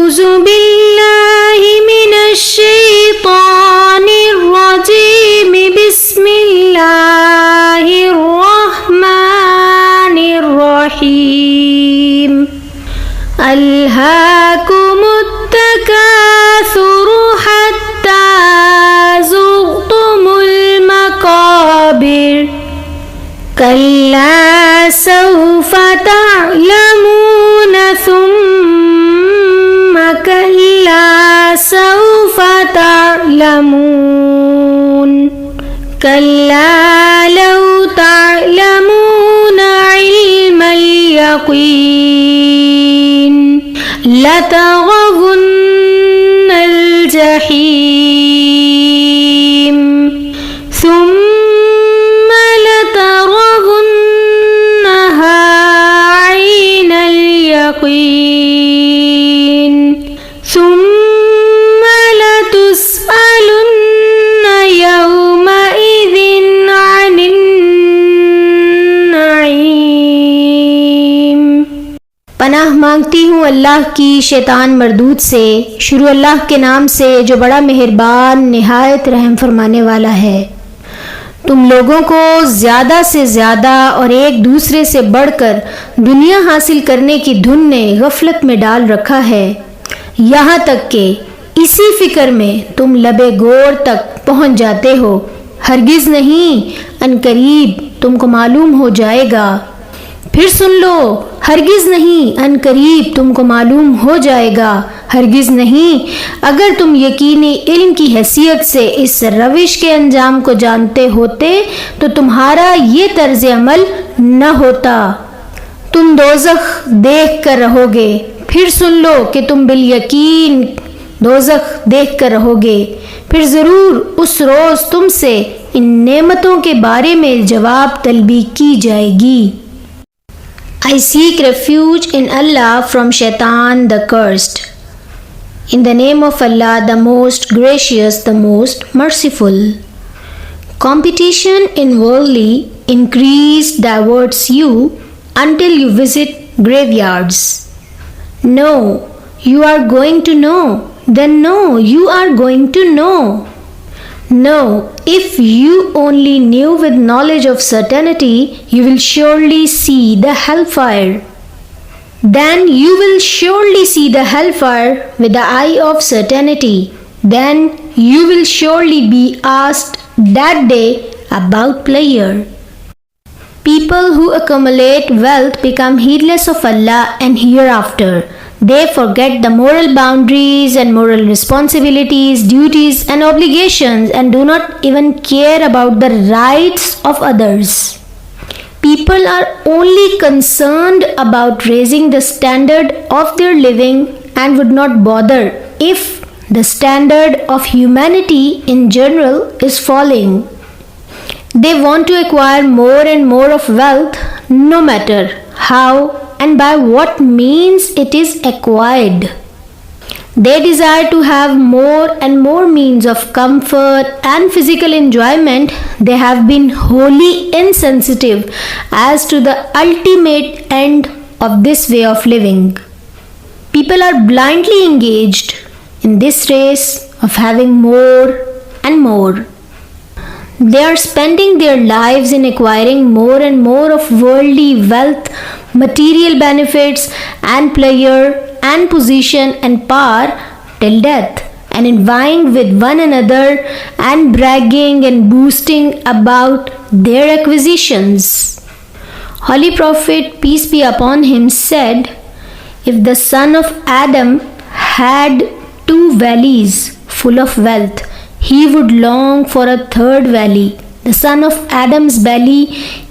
أعوذ بالله من الشيطان الرجيم بسم الله الرحمن الرحيم ألهاكم التكاثر حتى زرتم المقابر كلا سوف تعلمون ثم كلا سوف تعلمون كلا لو تعلمون علم اليقين لترون الجحيم ثم لترونها عين اليقين ثم لتسألن يومئذ عن النعيم. पनाह मांगती हूँ अल्लाह की शैतान मरदूद से। शुरू अल्लाह के नाम से जो बड़ा मेहरबान निहायत रहम फरमाने वाला है। तुम लोगों को ज़्यादा से ज़्यादा और एक दूसरे से बढ़कर दुनिया हासिल करने की धुन ने गफलत में डाल रखा है, यहाँ तक कि इसी फिक्र में तुम लबे गोर तक पहुँच जाते हो। हरगिज़ नहीं, अनकरीब तुमको मालूम हो जाएगा। फिर सुन लो, हरगिज़ नहीं, अनकरीब तुमको मालूम हो जाएगा। हरगिज़ नहीं, अगर तुम यकीनी इल्म की हैसियत से इस रविश के अंजाम को जानते होते तो तुम्हारा ये तर्ज अमल न होता। तुम दोज़ख देख कर रहोगे। फिर सुन लो कि तुम बिल यकीन दोज़ख देख कर रहोगे। फिर ज़रूर उस रोज़ तुमसे इन नेमतों के बारे में जवाब तलबी की जाएगी। I seek refuge in Allah from Shaitan the cursed. In the name of Allah, the most gracious, the most merciful. Competition in worldly increase diverts you until you visit graveyards. No, you are going to know. Then no, you are going to know. No, if you only knew with knowledge of certainty, you will surely see the hellfire. Then you will surely see the hellfire with the eye of certainty. Then you will surely be asked that day about pleasure. People who accumulate wealth become heedless of Allah and hereafter. They forget the moral boundaries and moral responsibilities, duties and obligations, and do not even care about the rights of others. People are only concerned about raising the standard of their living and would not bother if the standard of humanity in general is falling. They want to acquire more and more of wealth, no matter how and by what means it is acquired. They desire to have more and more means of comfort and physical enjoyment. They have been wholly insensitive as to the ultimate end of this way of living. People are blindly engaged in this race of having more and more. They are spending their lives in acquiring more and more of worldly wealth, material benefits and pleasure and position and power till death, and in vying with one another and bragging and boasting about their acquisitions. Holy Prophet, peace be upon him, said, if the son of Adam had 2 valleys full of wealth, he would long for a 3rd valley. The son of Adam's belly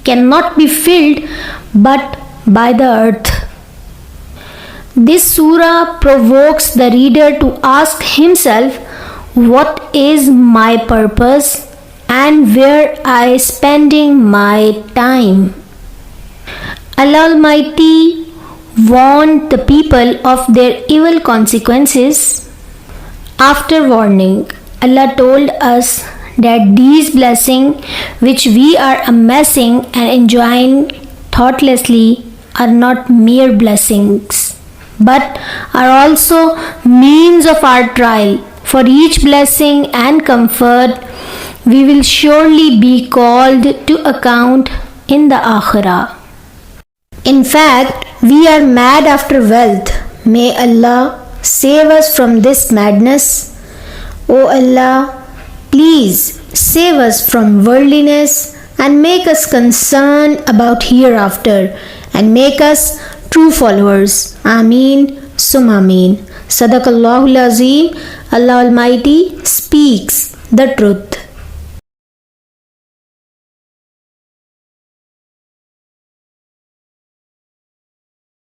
cannot be filled but by the earth. This surah provokes the reader to ask himself, what is my purpose and where I spending my time? Allah Almighty warned the people of their evil consequences. After warning, Allah told us that these blessings which we are amassing and enjoying thoughtlessly are not mere blessings. but are also means of our trial. For each blessing and comfort, we will surely be called to account in the Akhirah. In fact, we are mad after wealth. May Allah save us from this madness. O Allah, please save us from worldliness and make us concerned about hereafter and make us true followers. Ameen, summa Ameen. JazakAllahu Khairan. Allah Almighty speaks the truth.